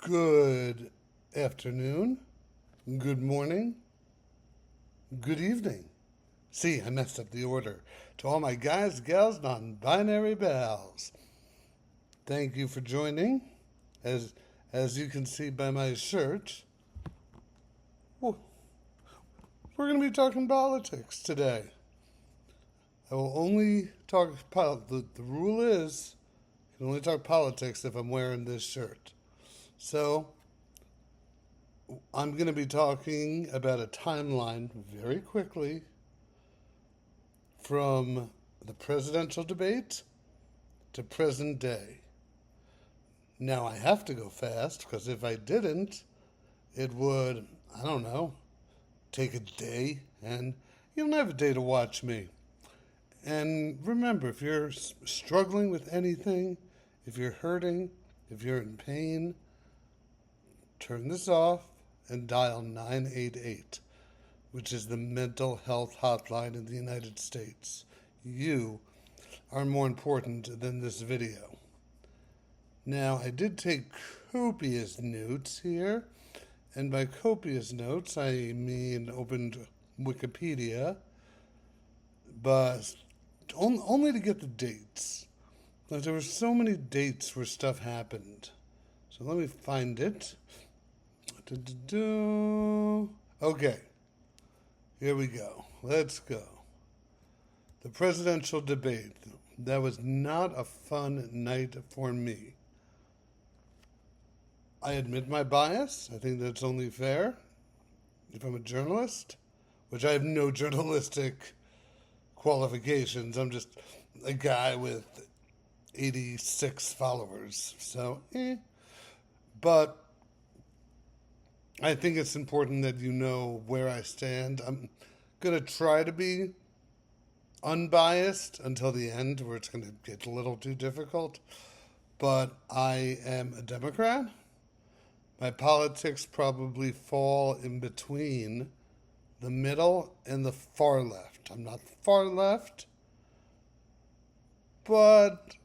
Good afternoon, good morning, good evening. See, I messed up the order. To all my guys, gals, non-binary pals, thank you for joining. As you can see by my shirt, well, we're going to be talking politics today. I will only talk, the rule is, I can only talk politics if I'm wearing this shirt. So, I'm going to be talking about a timeline very quickly from the presidential debate to present day. Now, I have to go fast because if I didn't, it would, I don't know, take a day, and you don't have a day to watch me. And remember, if you're struggling with anything, if you're hurting, if you're in pain, turn this off and dial 988, which is the mental health hotline in the United States. You are more important than this video. Now, I did take copious notes here, and by copious notes, I mean opened Wikipedia, but only to get the dates. Like, there were so many dates where stuff happened. So let me find it. Okay, here we go. Let's go. The presidential debate. That was not a fun night for me. I admit my bias. I think that's only fair. If I'm a journalist, which I have no journalistic qualifications, I'm just a guy with 86 followers. So, But I think it's important that you know where I stand. I'm going to try to be unbiased until the end, where it's going to get a little too difficult. But I am a Democrat. My politics probably fall in between the middle and the far left. I'm not far left, but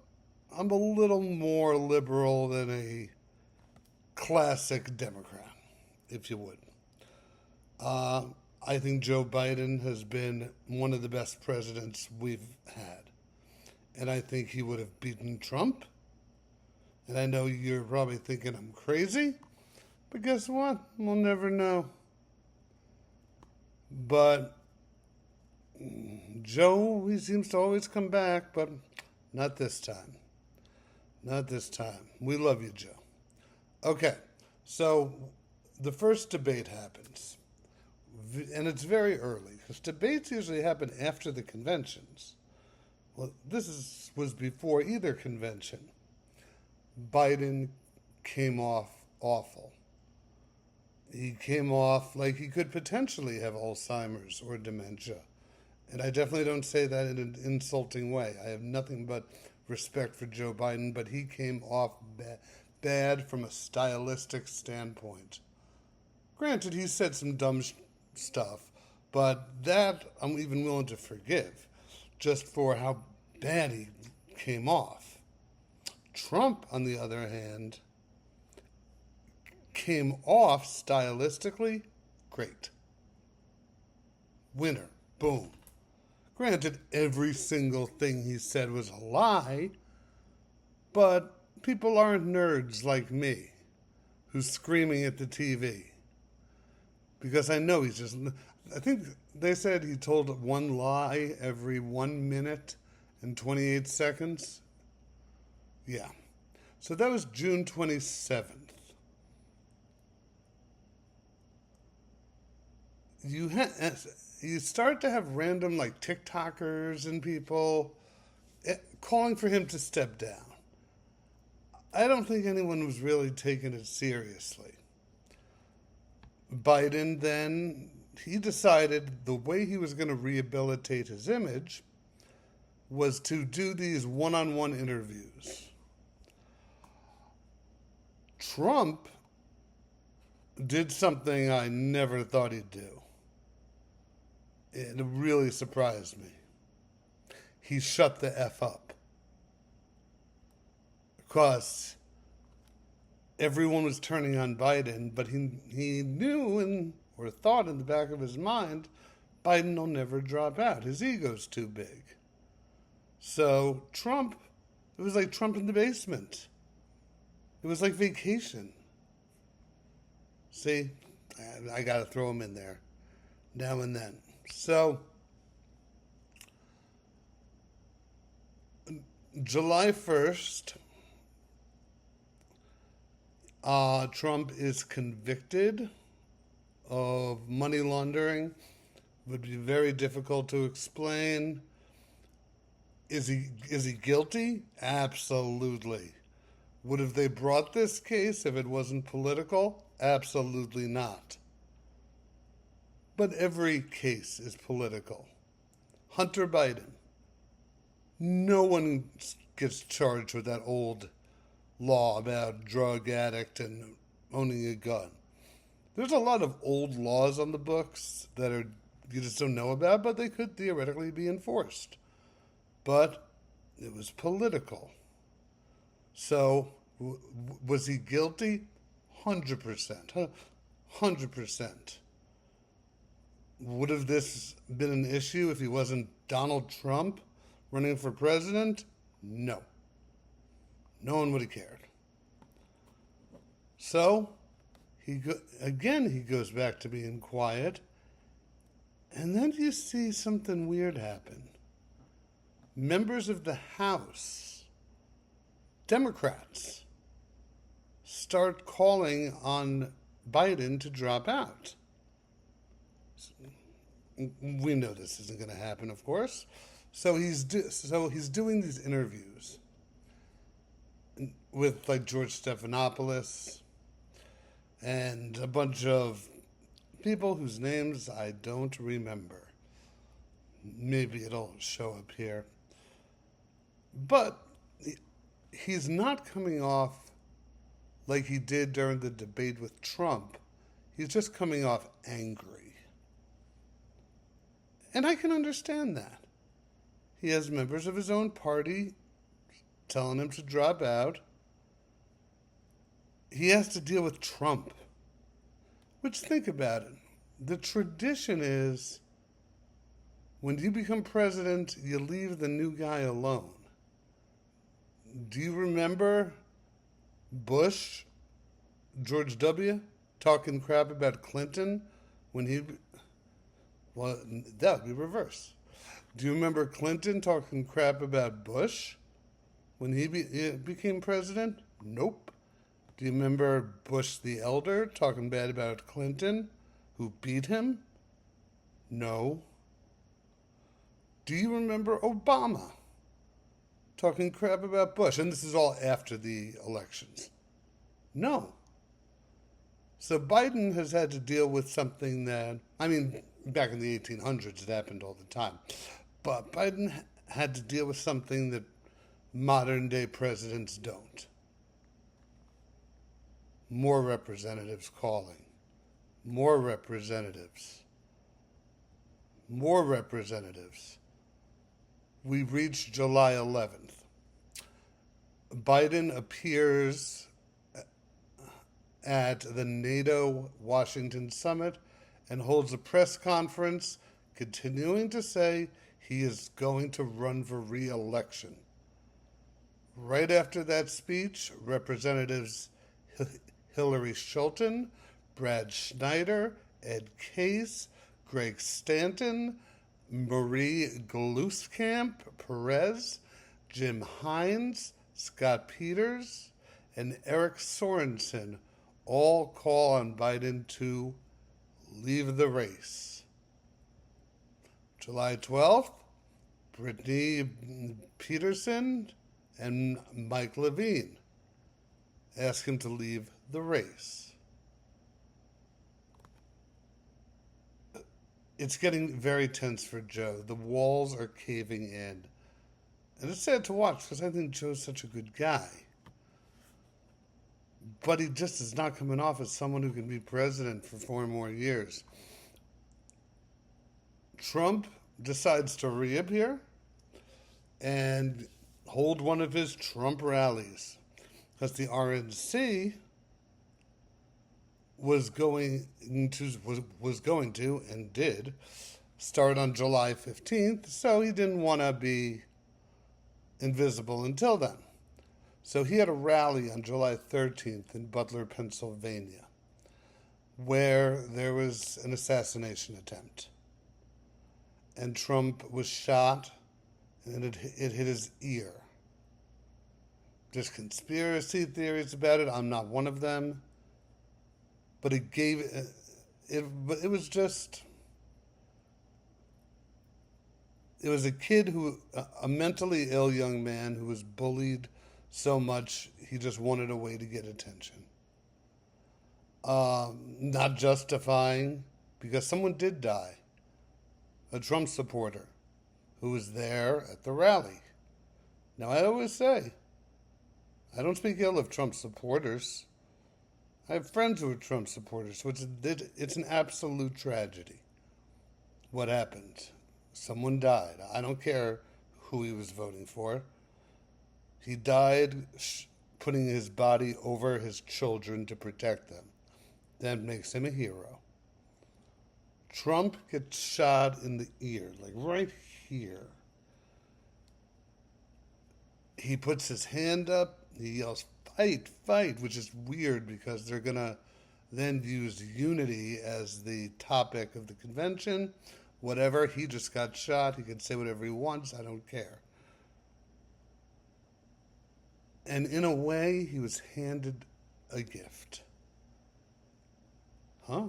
I'm a little more liberal than a classic Democrat, if you would. I think Joe Biden has been one of the best presidents we've had. And I think he would have beaten Trump. And I know you're probably thinking I'm crazy, but guess what? We'll never know. But Joe, he seems to always come back, but not this time. Not this time. We love you, Joe. Okay, so the first debate happens, and it's very early, because debates usually happen after the conventions. Well, was before either convention. Biden came off awful. He came off like he could potentially have Alzheimer's or dementia. And I definitely don't say that in an insulting way. I have nothing but respect for Joe Biden, but he came off bad from a stylistic standpoint. Granted, he said some dumb stuff, but that I'm even willing to forgive, just for how bad he came off. Trump, on the other hand, came off stylistically great. Winner. Boom. Granted, every single thing he said was a lie, but people aren't nerds like me, who's screaming at the TV. Because I know I think they said he told one lie every 1 minute and 28 seconds. Yeah. So that was June 27th. You start to have random, like, TikTokers and people calling for him to step down. I don't think anyone was really taking it seriously. Biden then, he decided the way he was going to rehabilitate his image was to do these one-on-one interviews. Trump did something I never thought he'd do. It really surprised me. He shut the F up. Because everyone was turning on Biden, but he knew or thought in the back of his mind, Biden will never drop out. His ego's too big. So Trump, it was like Trump in the basement. It was like vacation. See, I got to throw him in there now and then. So July 1st, Trump is convicted of money laundering. Would be very difficult to explain. Is he guilty? Absolutely. Would have they brought this case if it wasn't political? Absolutely not. But every case is political. Hunter Biden. No one gets charged with that old law about drug addict and owning a gun. There's a lot of old laws on the books that you just don't know about, but they could theoretically be enforced. But it was political. So, was he guilty? 100%. 100%. Would have this been an issue if he wasn't Donald Trump running for president? No. No one would have cared. So, he goes back to being quiet. And then you see something weird happen. Members of the House, Democrats, start calling on Biden to drop out. We know this isn't going to happen, of course. So he's doing these interviews with like George Stephanopoulos and a bunch of people whose names I don't remember. Maybe it'll show up here. But he's not coming off like he did during the debate with Trump. He's just coming off angry. And I can understand that. He has members of his own party telling him to drop out. He has to deal with Trump. Which, think about it. The tradition is when you become president, you leave the new guy alone. Do you remember Bush, George W., talking crap about Clinton when he... Well, that would be reverse. Do you remember Clinton talking crap about Bush when he became president? Nope. Do you remember Bush the elder talking bad about Clinton, who beat him? No. Do you remember Obama talking crap about Bush? And this is all after the elections. No. So Biden has had to deal with something that, back in the 1800s, it happened all the time. But Biden had to deal with something that modern day presidents don't. More representatives calling. More representatives. More representatives. We reached July 11th. Biden appears at the NATO Washington summit and holds a press conference continuing to say he is going to run for re-election. Right after that speech, Representatives Hillary Schulten, Brad Schneider, Ed Case, Greg Stanton, Marie Gluskamp Perez, Jim Hines, Scott Peters, and Eric Sorensen all call on Biden to leave the race. July 12th, Brittany Peterson and Mike Levine ask him to leave the race. It's getting very tense for Joe. The walls are caving in. And it's sad to watch because I think Joe's such a good guy. But he just is not coming off as someone who can be president for 4 more years. Trump decides to reappear and hold one of his Trump rallies. Because the RNC was going to and did start on July 15th, so he didn't want to be invisible until then. So he had a rally on July 13th in Butler, Pennsylvania, where there was an assassination attempt. And Trump was shot, and it hit his ear. There's conspiracy theories about it. I'm not one of them. But it gave it was just, it was a kid a mentally ill young man who was bullied so much he just wanted a way to get attention. Not justifying, because someone did die, a Trump supporter who was there at the rally. Now, I always say, I don't speak ill of Trump supporters. I have friends who are Trump supporters, so it's an absolute tragedy. What happened? Someone died. I don't care who he was voting for. He died putting his body over his children to protect them. That makes him a hero. Trump gets shot in the ear, like right here. He puts his hand up, he yells, "Fight, fight," which is weird because they're going to then use unity as the topic of the convention. Whatever, he just got shot. He can say whatever he wants. I don't care. And in a way, he was handed a gift. Huh?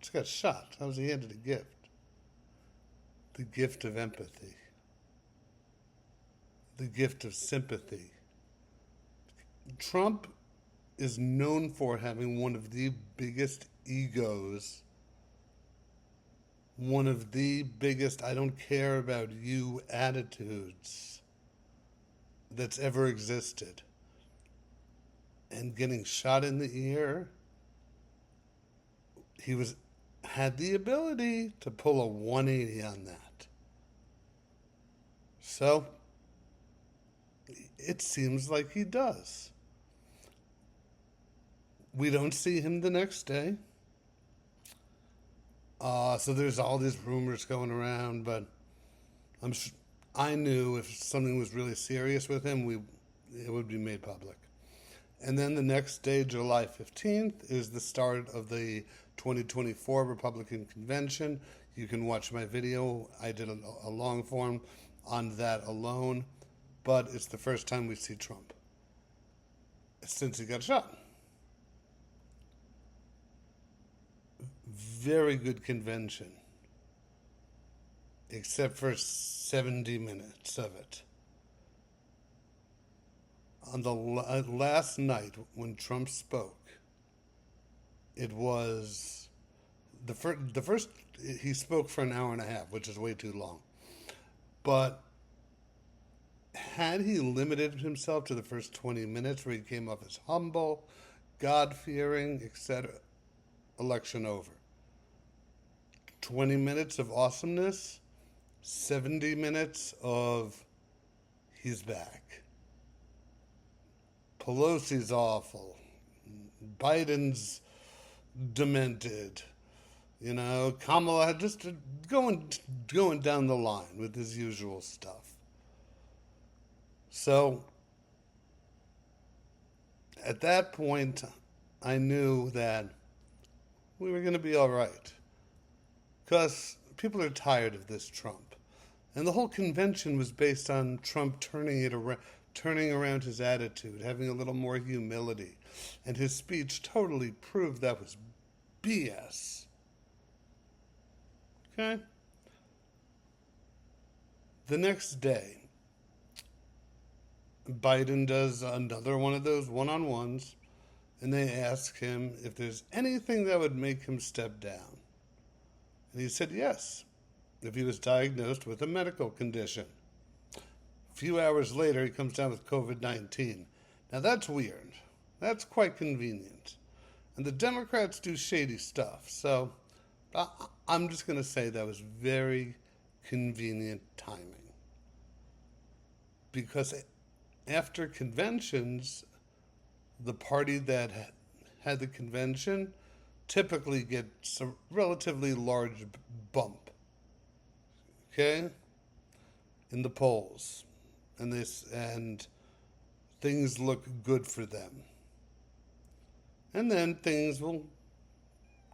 Just got shot. How was he handed a gift? The gift of empathy. The gift of sympathy. Trump is known for having one of the biggest egos, one of the biggest "I don't care about you" attitudes that's ever existed. And getting shot in the ear, he had the ability to pull a 180 on that. So it seems like he does. We don't see him the next day. So there's all these rumors going around, but I knew if something was really serious with him, it would be made public. And then the next day, July 15th, is the start of the 2024 Republican Convention. You can watch my video. I did a long form on that alone, but it's the first time we see Trump since he got shot. Very good convention, except for 70 minutes of it. On the last night when Trump spoke, it was the first, he spoke for an hour and a half, which is way too long. But had he limited himself to the first 20 minutes where he came off as humble, God-fearing, etc., election over. 20 minutes of awesomeness, 70 minutes of he's back. Pelosi's awful. Biden's demented. Kamala just going down the line with his usual stuff. So at that point, I knew that we were going to be all right. Because people are tired of this Trump. And the whole convention was based on Trump turning around his attitude, having a little more humility. And his speech totally proved that was BS. Okay? The next day, Biden does another one of those one-on-ones, and they ask him if there's anything that would make him step down. And he said yes, if he was diagnosed with a medical condition. A few hours later, he comes down with COVID-19. Now that's weird. That's quite convenient. And the Democrats do shady stuff. So I'm just going to say that was very convenient timing. Because after conventions, the party that had the convention typically gets a relatively large bump, okay, in the polls, and things look good for them, and then things will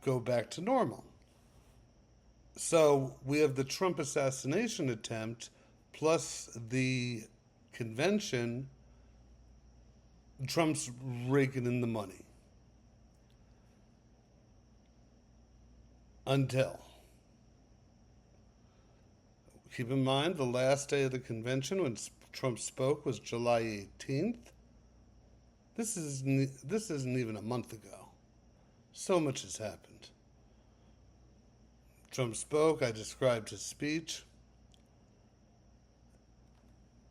go back to normal. So we have the Trump assassination attempt plus the convention. Trump's raking in the money until, keep in mind, the last day of the convention when Trump spoke was July 18th. This isn't even a month ago. So much has happened. Trump spoke. I described his speech.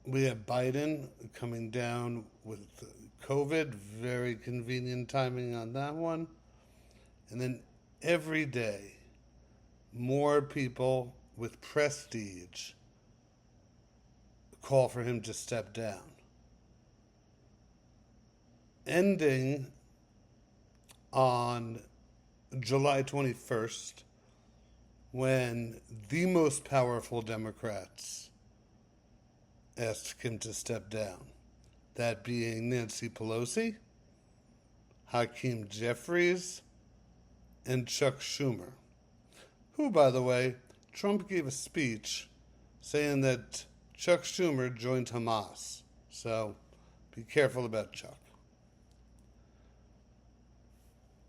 We have Biden coming down with COVID. Very convenient timing on that one. And then every day, more people with prestige call for him to step down. Ending on July 21st, when the most powerful Democrats asked him to step down. That being Nancy Pelosi, Hakeem Jeffries, and Chuck Schumer, who, by the way, Trump gave a speech saying that Chuck Schumer joined Hamas. So be careful about Chuck.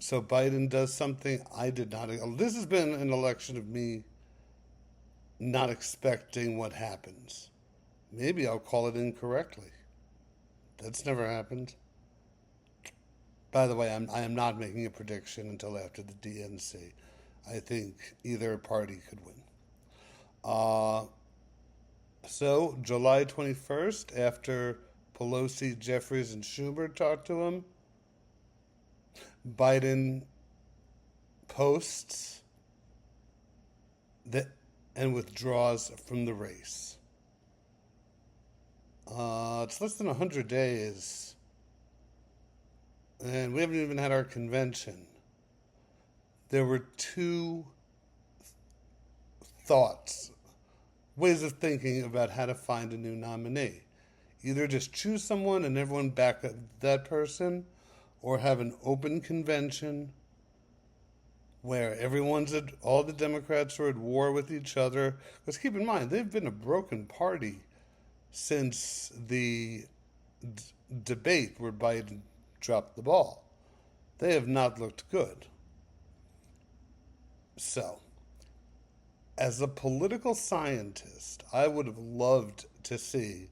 So Biden does something I did not. This has been an election of me not expecting what happens. Maybe I'll call it incorrectly. That's never happened. By the way, I am not making a prediction until after the DNC. I think either party could win. So July 21st, after Pelosi, Jeffries, and Schumer talked to him, Biden posts that and withdraws from the race. It's less than 100 days, and we haven't even had our convention. There were two ways of thinking about how to find a new nominee. Either just choose someone and everyone back that person, or have an open convention where all the Democrats are at war with each other. Because keep in mind, they've been a broken party since the debate where Biden dropped the ball. They have not looked good. So, as a political scientist, I would have loved to see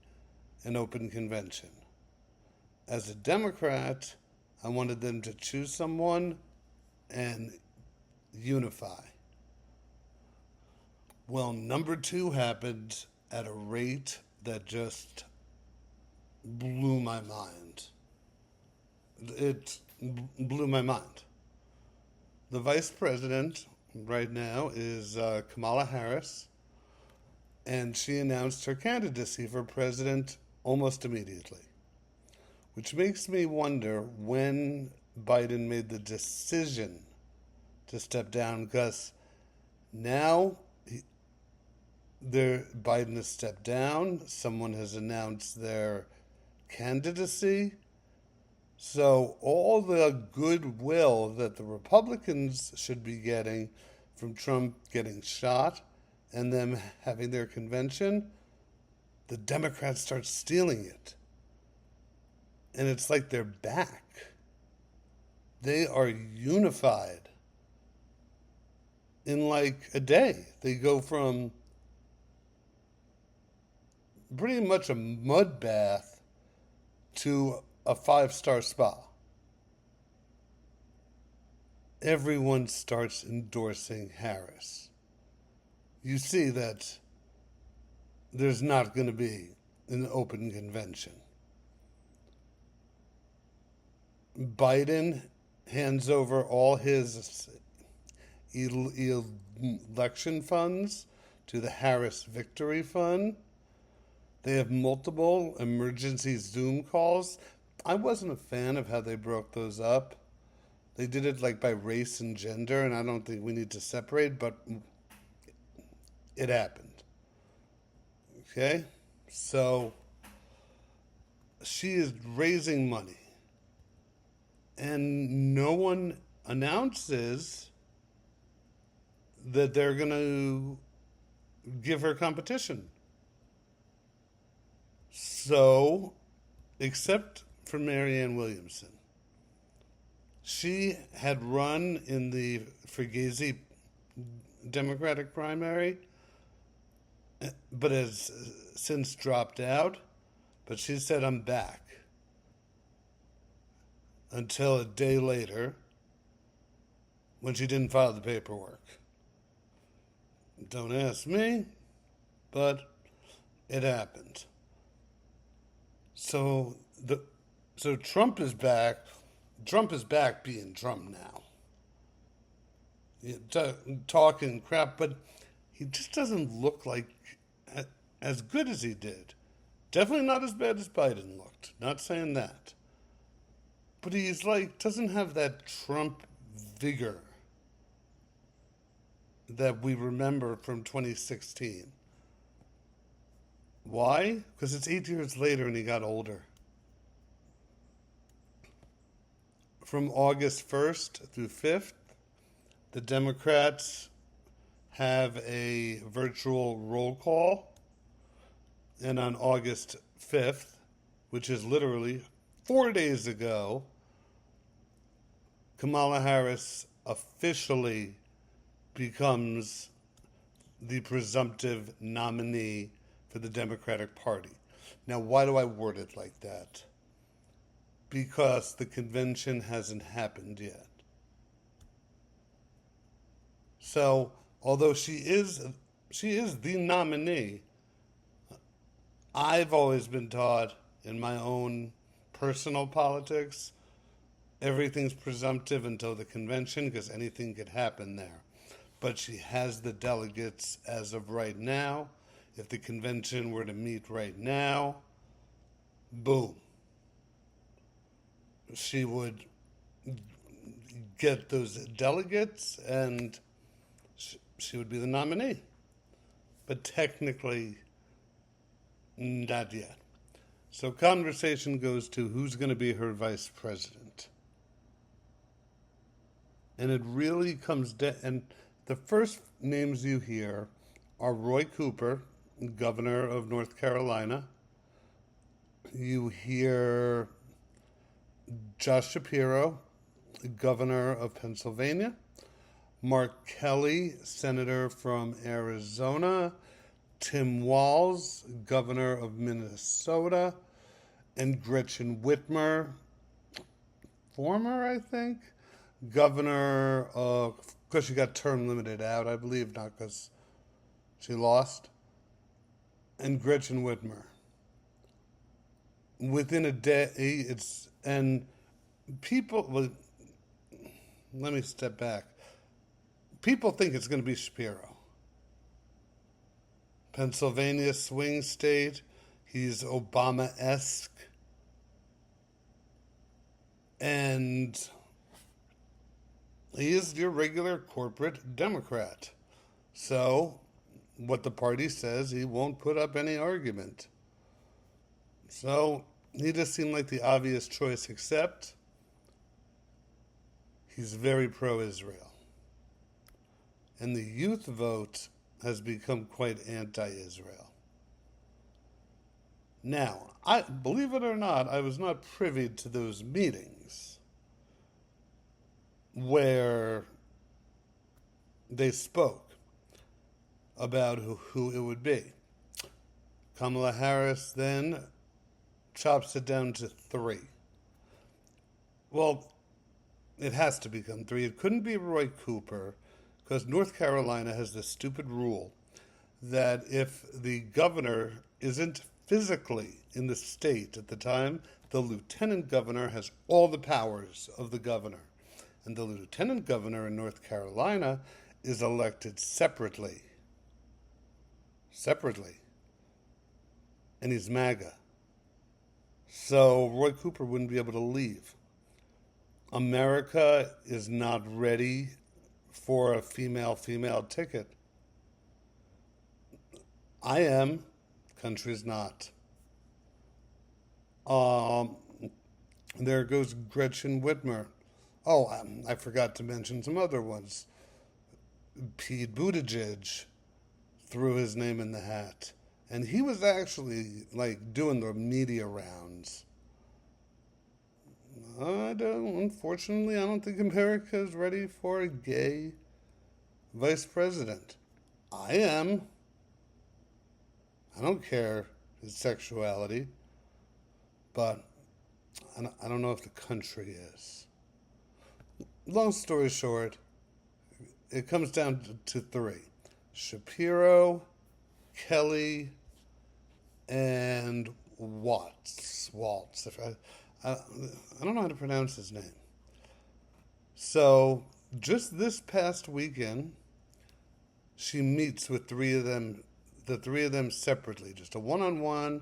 an open convention. As a Democrat, I wanted them to choose someone and unify. Well, number two happened at a rate that just blew my mind. It blew my mind. The vice president right now is Kamala Harris, and she announced her candidacy for president almost immediately. Which makes me wonder when Biden made the decision to step down, because now Biden has stepped down. Someone has announced their candidacy. So all the goodwill that the Republicans should be getting from Trump getting shot and them having their convention, the Democrats start stealing it. And it's like they're back. They are unified in like a day. They go from pretty much a mud bath to a 5-star spa. Everyone starts endorsing Harris. You see that there's not going to be an open convention. Biden hands over all his election funds to the Harris Victory Fund. They have multiple emergency Zoom calls. I wasn't a fan of how they broke those up. They did it like by race and gender, and I don't think we need to separate, but it happened. Okay? So she is raising money, and no one announces that they're going to give her competition. So, except for Marianne Williamson, she had run in the Fugazi Democratic primary, but has since dropped out. But she said, I'm back. Until a day later, when she didn't file the paperwork. Don't ask me, but it happened. So Trump is back. Trump is back being Trump now. Talking crap, but he just doesn't look like as good as he did. Definitely not as bad as Biden looked. Not saying that. But he's like, doesn't have that Trump vigor that we remember from 2016. Why? Because it's 8 years later and he got older. From August 1st through 5th, the Democrats have a virtual roll call. And on August 5th, which is literally 4 days ago, Kamala Harris officially becomes the presumptive nominee for the Democratic Party. Now, why do I word it like that? Because the convention hasn't happened yet. So, although she is the nominee, I've always been taught in my own personal politics, everything's presumptive until the convention because anything could happen there. But she has the delegates as of right now. If the convention were to meet right now, boom. She would get those delegates and she would be the nominee. But technically, not yet. So conversation goes to who's going to be her vice president. And it really comes down, and the first names you hear are Roy Cooper, governor of North Carolina. You hear Josh Shapiro, governor of Pennsylvania. Mark Kelly, senator from Arizona. Tim Walz, governor of Minnesota. And Gretchen Whitmer, former, I think, governor of, because she got term limited out, I believe, not because she lost. And Gretchen Whitmer. Within a day, and people, well, let me step back. People think it's going to be Shapiro. Pennsylvania swing state. He's Obama-esque. And he is your regular corporate Democrat. So, what the party says, he won't put up any argument. So, he just seemed like the obvious choice, except he's very pro-Israel. And the youth vote has become quite anti-Israel. Now, believe it or not, I was not privy to those meetings where they spoke about who it would be. Kamala Harris then chops it down to 3. Well, it has to become 3. It couldn't be Roy Cooper because North Carolina has this stupid rule that if the governor isn't physically in the state at the time, the lieutenant governor has all the powers of the governor. And the lieutenant governor in North Carolina is elected separately. And he's MAGA. So Roy Cooper wouldn't be able to leave. America is not ready for a female ticket. I am. Country's not. Um, there goes Gretchen Whitmer. Oh, I forgot to mention some other ones. Pete Buttigieg threw his name in the hat. And he was actually like doing the media rounds. Unfortunately, I don't think America is ready for a gay vice president. I am. I don't care his sexuality, but I don't know if the country is. Long story short, it comes down to three: Shapiro, Kelly, and Waltz. I don't know how to pronounce his name. So just this past weekend, she meets with the three of them separately, just a one-on-one,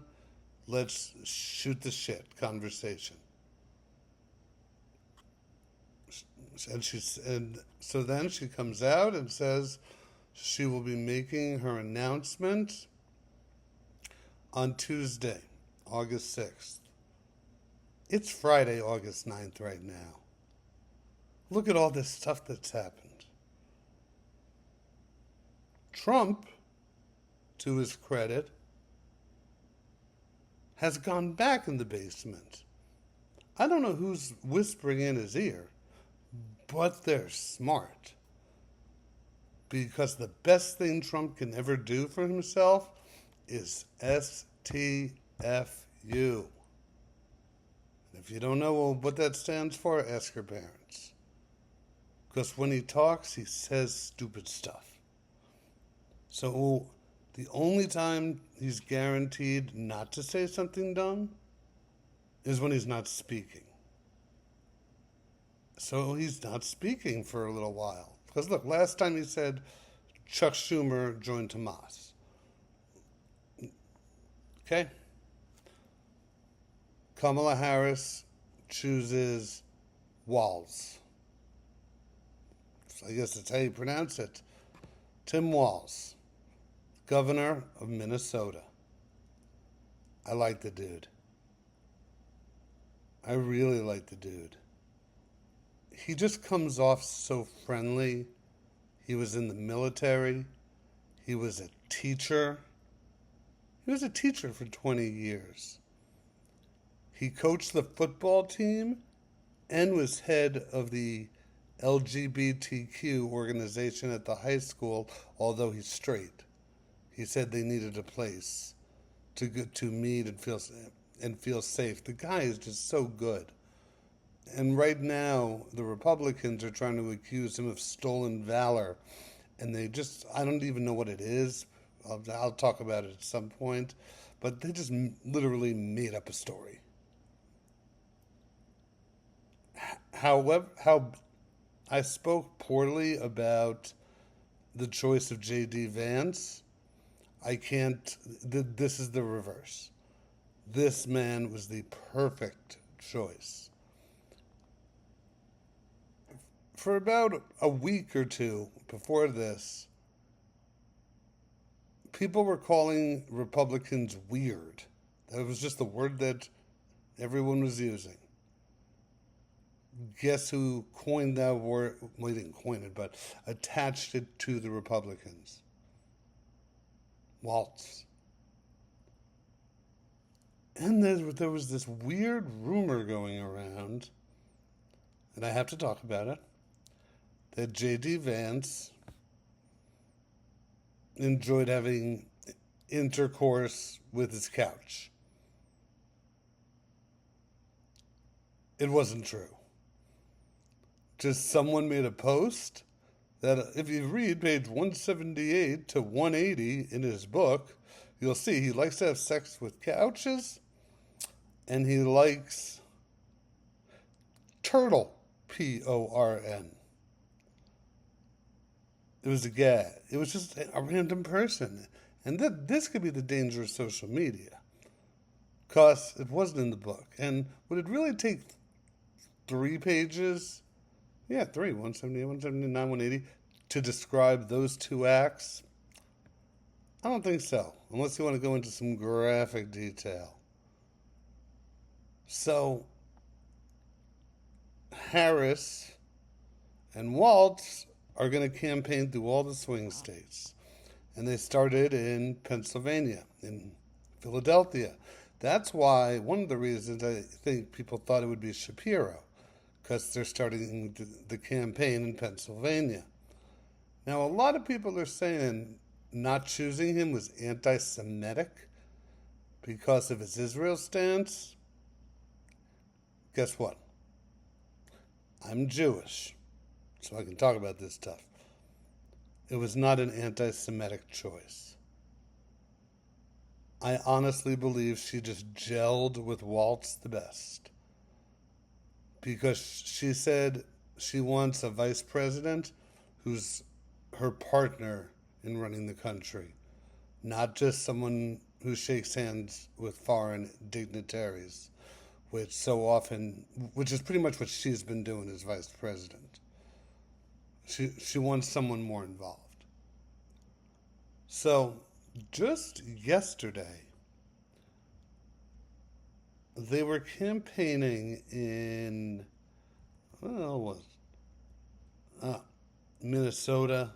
let's shoot the shit conversation. And so then she comes out and says she will be making her announcement on Tuesday, August 6th. It's Friday, August 9th right now. Look at all this stuff that's happened. Trump, to his credit, has gone back in the basement. I don't know who's whispering in his ear, but they're smart. Because the best thing Trump can ever do for himself is STFU. If you don't know what that stands for, ask your parents. Because when he talks, he says stupid stuff. So the only time he's guaranteed not to say something dumb is when he's not speaking. So he's not speaking for a little while. Because look, last time he said Chuck Schumer joined Hamas. Okay? Kamala Harris chooses Walz. I guess that's how you pronounce it. Tim Walz, governor of Minnesota. I like the dude. I really like the dude. He just comes off so friendly. He was in the military. He was a teacher. He was a teacher for 20 years. He coached the football team and was head of the LGBTQ organization at the high school, although he's straight. He said they needed a place to meet and feel safe. The guy is just so good. And right now, the Republicans are trying to accuse him of stolen valor. And I don't even know what it is. I'll talk about it at some point. But they just literally made up a story. However, how I spoke poorly about the choice of J.D. Vance, this is the reverse. This man was the perfect choice. For about a week or two before this, people were calling Republicans weird. That was just the word that everyone was using. Guess who coined that word? Well, he didn't coin it, but attached it to the Republicans. Waltz. And there was this weird rumor going around, and I have to talk about it, that J.D. Vance enjoyed having intercourse with his couch. It wasn't true. Just someone made a post that if you read page 178 to 180 in his book, you'll see he likes to have sex with couches and he likes turtle, Porn. It was a gag. It was just a random person. And this could be the danger of social media. Because it wasn't in the book. And would it really take 3 pages. Yeah, 3, 178, 179, 180, to describe those 2 acts? I don't think so, unless you want to go into some graphic detail. So, Harris and Waltz are going to campaign through all the swing states. And they started in Pennsylvania, in Philadelphia. That's why, one of the reasons I think people thought it would be Shapiro, because they're starting the campaign in Pennsylvania. Now, a lot of people are saying not choosing him was anti-Semitic because of his Israel stance. Guess what? I'm Jewish, so I can talk about this stuff. It was not an anti-Semitic choice. I honestly believe she just gelled with Waltz the best. Because she said she wants a vice president who's her partner in running the country, not just someone who shakes hands with foreign dignitaries, which is pretty much what she's been doing as vice president. She wants someone more involved. So, just yesterday, they were campaigning in, Minnesota,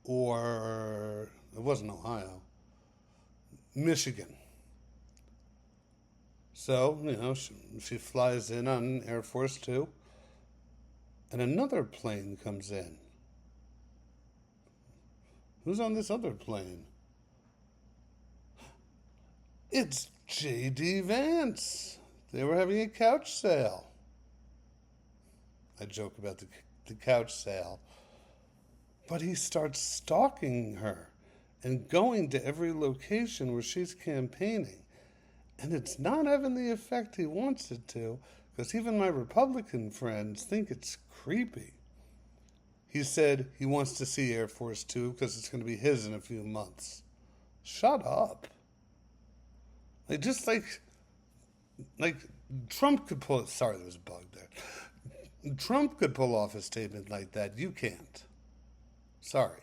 or it wasn't Ohio, Michigan. So, she flies in on Air Force Two, and another plane comes in. Who's on this other plane? It's J.D. Vance. They were having a couch sale. I joke about the couch sale. But he starts stalking her and going to every location where she's campaigning. And it's not having the effect he wants it to, because even my Republican friends think it's creepy. He said he wants to see Air Force Two because it's going to be his in a few months. Shut up. Like Trump could pull. Sorry, there was a bug there. Trump could pull off a statement like that. You can't. Sorry.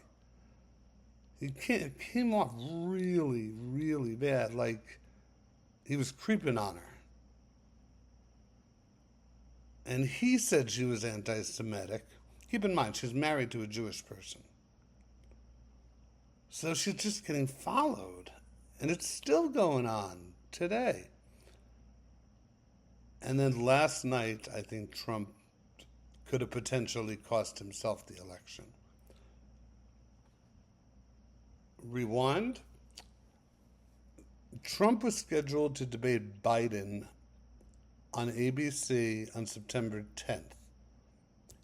It came off really, really bad. Like he was creeping on her. And he said she was anti-Semitic. Keep in mind, she's married to a Jewish person. So she's just getting followed. And it's still going on today. And then last night, I think Trump could have potentially cost himself the election. Rewind. Trump was scheduled to debate Biden on ABC on September 10th.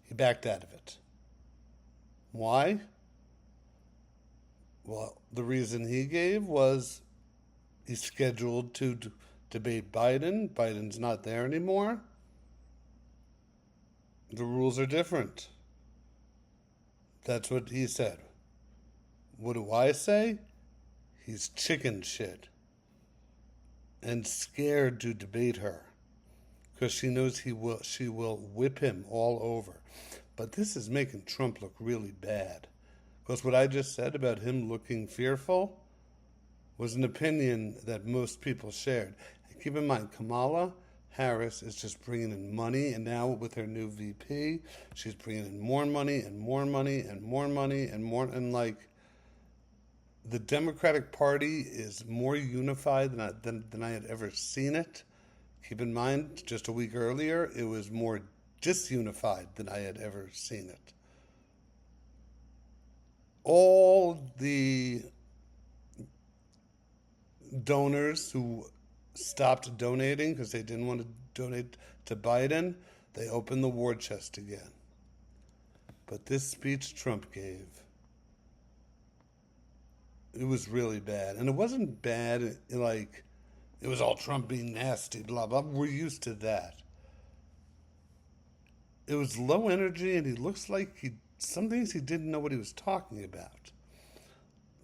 He backed out of it. Why? Well, the reason he gave was he's scheduled to debate Biden. Biden's not there anymore. The rules are different. That's what he said. What do I say? He's chicken shit and scared to debate her because she knows she will whip him all over. But this is making Trump look really bad. Because what I just said about him looking fearful was an opinion that most people shared. And keep in mind, Kamala Harris is just bringing in money, and now with her new VP, she's bringing in more money and more money and more money and more, and like the Democratic Party is more unified than I had ever seen it. Keep in mind, just a week earlier, it was more disunified than I had ever seen it. All the donors who stopped donating because they didn't want to donate to Biden, they opened the war chest again. But this speech Trump gave, it was really bad. And it wasn't bad like it was all Trump being nasty, blah, blah. We're used to that. It was low energy, and he looks like some things he didn't know what he was talking about.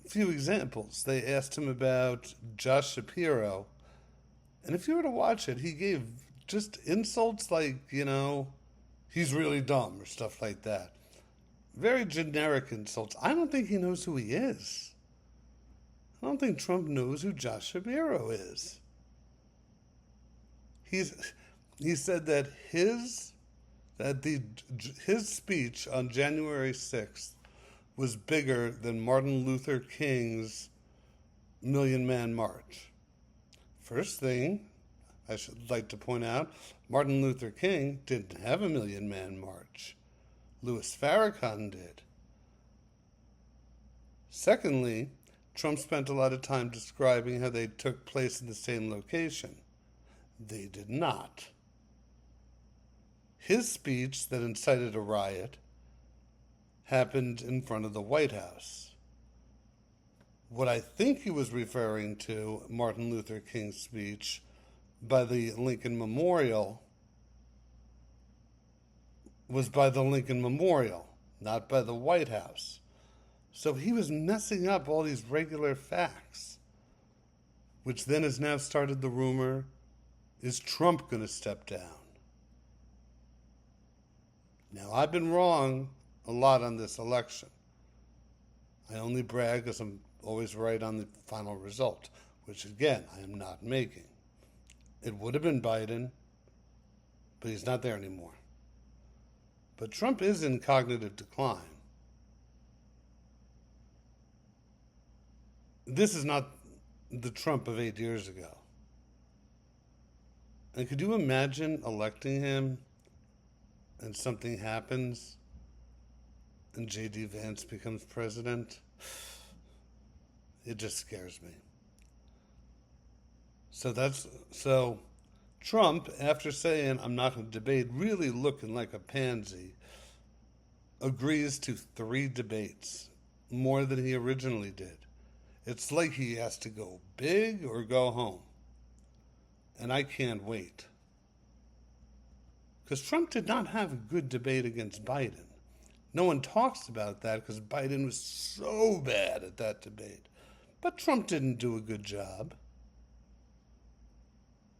A few examples. They asked him about Josh Shapiro. And if you were to watch it, he gave just insults like, he's really dumb or stuff like that. Very generic insults. I don't think he knows who he is. I don't think Trump knows who Josh Shapiro is. He said that his speech on January 6th was bigger than Martin Luther King's Million Man March. First thing I should like to point out, Martin Luther King didn't have a Million Man March. Louis Farrakhan did. Secondly, Trump spent a lot of time describing how they took place in the same location. They did not. His speech that incited a riot happened in front of the White House. What I think he was referring to, Martin Luther King's speech by the Lincoln Memorial, was by the Lincoln Memorial, not by the White House. So he was messing up all these regular facts, which then has now started the rumor, is Trump going to step down? Now, I've been wrong a lot on this election. I only brag because I'm always right on the final result, which, again, I am not making. It would have been Biden, but he's not there anymore. But Trump is in cognitive decline. This is not the Trump of 8 years ago. And could you imagine electing him and something happens and J.D. Vance becomes president? It just scares me. So Trump, after saying I'm not going to debate, really looking like a pansy, agrees to 3 debates, more than he originally did. It's like he has to go big or go home. And I can't wait. Because Trump did not have a good debate against Biden. No one talks about that because Biden was so bad at that debate. But Trump didn't do a good job.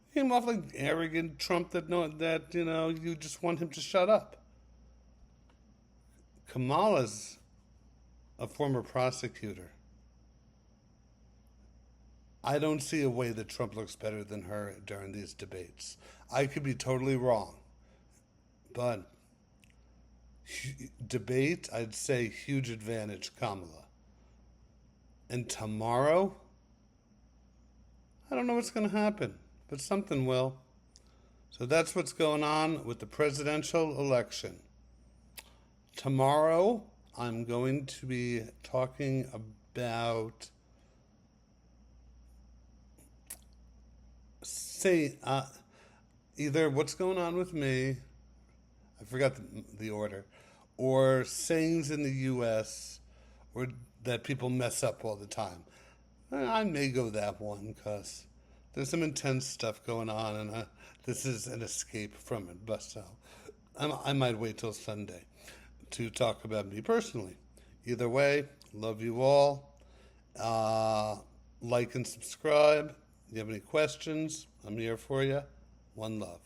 He came off like arrogant Trump that you just want him to shut up. Kamala's a former prosecutor. I don't see a way that Trump looks better than her during these debates. I could be totally wrong. But debate, I'd say huge advantage, Kamala. And tomorrow, I don't know what's going to happen, but something will. So that's what's going on with the presidential election. Tomorrow, I'm going to be talking about either what's going on with me, I forgot the order, or sayings in the U.S. or that people mess up all the time. I may go that one because there's some intense stuff going on, and this is an escape from it. But so I might wait till Sunday to talk about me personally. Either way, love you all. Like and subscribe. If you have any questions, I'm here for you. One love.